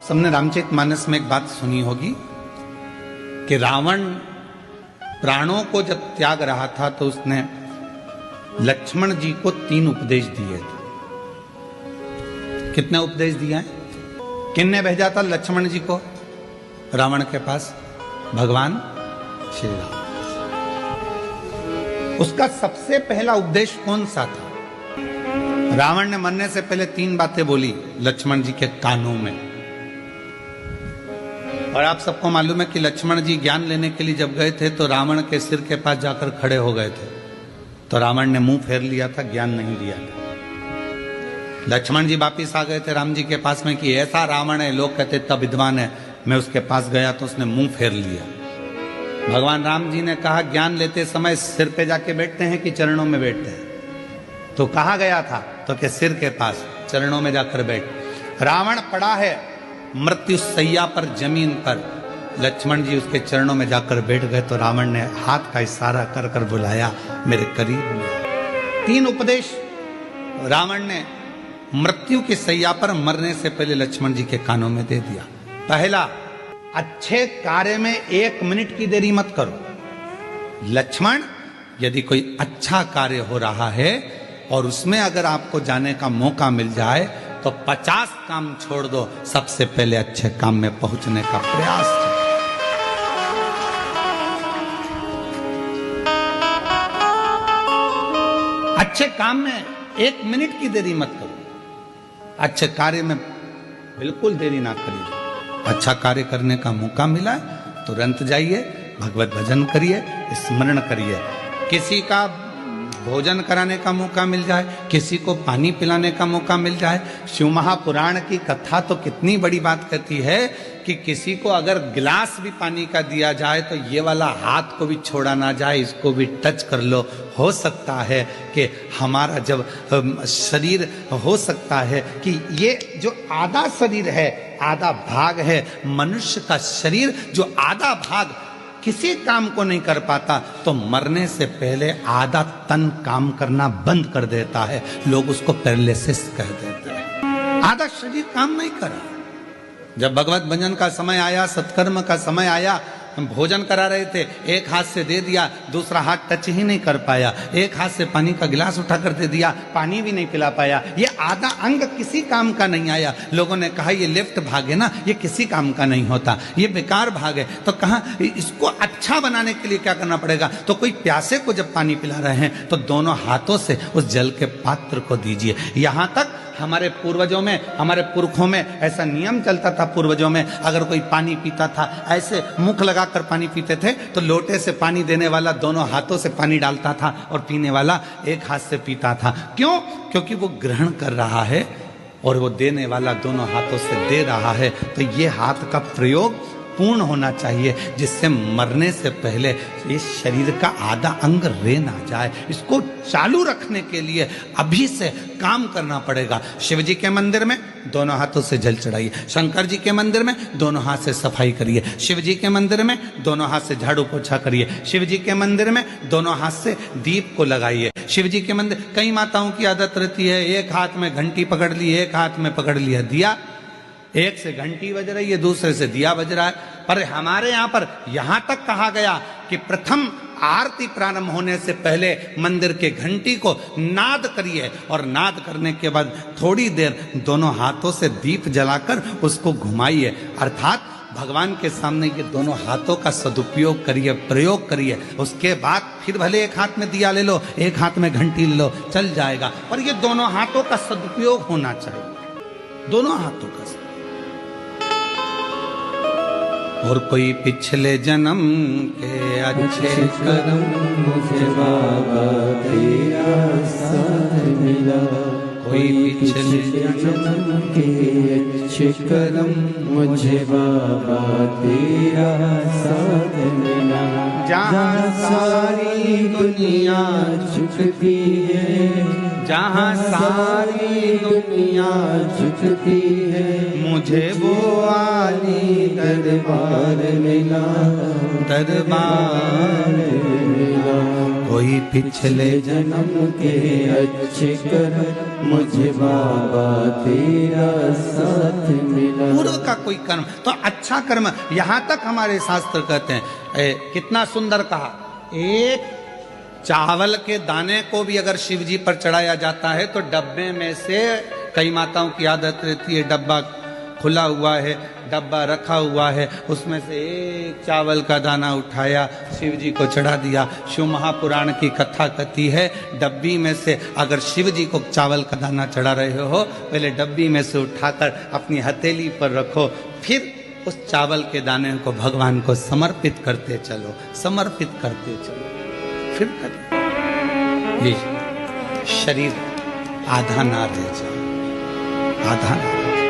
सबने रामचरितमानस में एक बात सुनी होगी कि रावण प्राणों को जब त्याग रहा था तो उसने लक्ष्मण जी को 3 उपदेश दिए थे। कितने उपदेश दिए हैं? किसने भेजा था लक्ष्मण जी को रावण के पास? भगवान श्री राम। उसका सबसे पहला उपदेश कौन सा था? रावण ने मरने से पहले 3 बातें बोली लक्ष्मण जी के कानों में। और आप सबको मालूम है कि लक्ष्मण जी ज्ञान लेने के लिए जब गए थे तो रावण के सिर के पास जाकर खड़े हो गए थे, तो रावण ने मुंह फेर लिया था, ज्ञान नहीं लिया था। लक्ष्मण जी वापिस आ गए थे राम जी के पास में कि ऐसा रावण है, लोग कहते तब विद्वान है। मैं उसके पास गया तो उसने मुंह फेर लिया। भगवान राम जी ने कहा ज्ञान लेते समय सिर पे जाके बैठते हैं कि चरणों में बैठते हैं? तो कहा गया था तो कि सिर के पास चरणों में जाकर बैठ। रावण पड़ा है मृत्यु सैया पर, जमीन पर, लक्ष्मण जी उसके चरणों में जाकर बैठ गए तो रावण ने हाथ का इशारा कर कर बुलाया मेरे करीब में। 3 उपदेश रावण ने मृत्यु की सैया पर मरने से पहले लक्ष्मण जी के कानों में दे दिया। पहला, अच्छे कार्य में 1 मिनट की देरी मत करो। लक्ष्मण, यदि कोई अच्छा कार्य हो रहा है और उसमें अगर आपको जाने का मौका मिल जाए तो 50 काम छोड़ दो, सबसे पहले अच्छे काम में पहुंचने का प्रयास करो। अच्छे काम में 1 मिनट की देरी मत करो। अच्छे कार्य में बिल्कुल देरी ना करिए। अच्छा कार्य करने का मौका मिला तुरंत जाइए, भगवत भजन करिए, स्मरण करिए। किसी का भोजन कराने का मौका मिल जाए, किसी को पानी पिलाने का मौका मिल जाए। शिव महापुराण की कथा तो कितनी बड़ी बात कहती है कि किसी को अगर गिलास भी पानी का दिया जाए तो ये वाला हाथ को भी छोड़ा ना जाए, इसको भी टच कर लो। हो सकता है कि हमारा जब शरीर, हो सकता है कि ये जो आधा शरीर है, आधा भाग है मनुष्य का शरीर, जो आधा भाग किसी काम को नहीं कर पाता तो मरने से पहले आधा तन काम करना बंद कर देता है। लोग उसको पैरालिसिस कह देते हैं। आधा शरीर काम नहीं करा। जब भगवत भजन का समय आया, सत्कर्म का समय आया, हम भोजन करा रहे थे, एक हाथ से दे दिया, दूसरा हाथ टच ही नहीं कर पाया। एक हाथ से पानी का गिलास उठाकर दे दिया, पानी भी नहीं पिला पाया। ये आधा अंग किसी काम का नहीं आया। लोगों ने कहा ये लेफ्ट भाग है ना, ये किसी काम का नहीं होता, ये बेकार भाग है। तो कहा इसको अच्छा बनाने के लिए क्या करना पड़ेगा? तो कोई प्यासे को जब पानी पिला रहे हैं तो दोनों हाथों से उस जल के पात्र को दीजिए। यहां तक हमारे पूर्वजों में, हमारे पुरखों में ऐसा नियम चलता था। पूर्वजों में अगर कोई पानी पीता था, ऐसे मुख लगाकर पानी पीते थे तो लोटे से पानी देने वाला दोनों हाथों से पानी डालता था और पीने वाला एक हाथ से पीता था। क्यों? क्योंकि वो ग्रहण कर रहा है और वो देने वाला दोनों हाथों से दे रहा है। तो ये हाथ का प्रयोग पूर्ण होना चाहिए, जिससे मरने से पहले इस शरीर का आधा अंग रे ना जाए। इसको चालू रखने के लिए अभी से काम करना पड़ेगा। शिव जी के मंदिर में दोनों हाथों से जल चढ़ाइए, शंकर जी के मंदिर में दोनों हाथ से सफाई करिए, शिव जी के मंदिर में दोनों हाथ से झाड़ू पोछा करिए, शिव जी के मंदिर में दोनों हाथ से दीप को लगाइए। शिव जी के मंदिर, कई माताओं की आदत रहती है एक हाथ में घंटी पकड़ ली, एक हाथ में पकड़ लिया दिया, एक से घंटी बज रही है, दूसरे से दिया बज रहा है। पर हमारे यहां पर यहां तक कहा गया कि प्रथम आरती प्रारंभ होने से पहले मंदिर के घंटी को नाद करिए और नाद करने के बाद थोड़ी देर दोनों हाथों से दीप जलाकर उसको घुमाइए। अर्थात भगवान के सामने ये दोनों हाथों का सदुपयोग करिए, प्रयोग करिए। उसके बाद फिर भले एक हाथ में दिया ले लो, एक हाथ में घंटी ले लो, चल जाएगा, पर ये दोनों हाथों का सदुपयोग होना चाहिए, दोनों हाथों का। और कोई पिछले जन्म के अच्छे कर्म मुझे बाबा तेरा साथ मिला। कोई पिछले जन्म के अच्छे कर्म मुझे बाबा तेरा साथ मिला। जहाँ सारी दुनिया झुकती है, जहाँ सारी दुनिया झुकती है, मुझे वो आली दरबार मिला, दरबार मिला। कोई पिछले जन्म के अच्छे कर्म मुझे बाबा तेरा साथ मिला। पूर्व का कोई कर्म तो अच्छा कर्म, यहां तक हमारे शास्त्र कहते हैं, कितना सुंदर कहा, एक चावल के दाने को भी अगर शिव जी पर चढ़ाया जाता है तो डब्बे में से, कई माताओं की आदत रहती है डब्बा खुला हुआ है, डब्बा रखा हुआ है, उसमें से एक चावल का दाना उठाया, शिव जी को चढ़ा दिया। शिव महापुराण की कथा कहती है, डब्बी में से अगर शिव जी को चावल का दाना चढ़ा रहे हो, पहले डब्बी में से उठाकर अपनी हथेली पर रखो, फिर उस चावल के दाने को भगवान को समर्पित करते चलो, समर्पित करते चलो, फिर करो। ये शरीर आधा ना रह जाए, आधा ना रह जाए।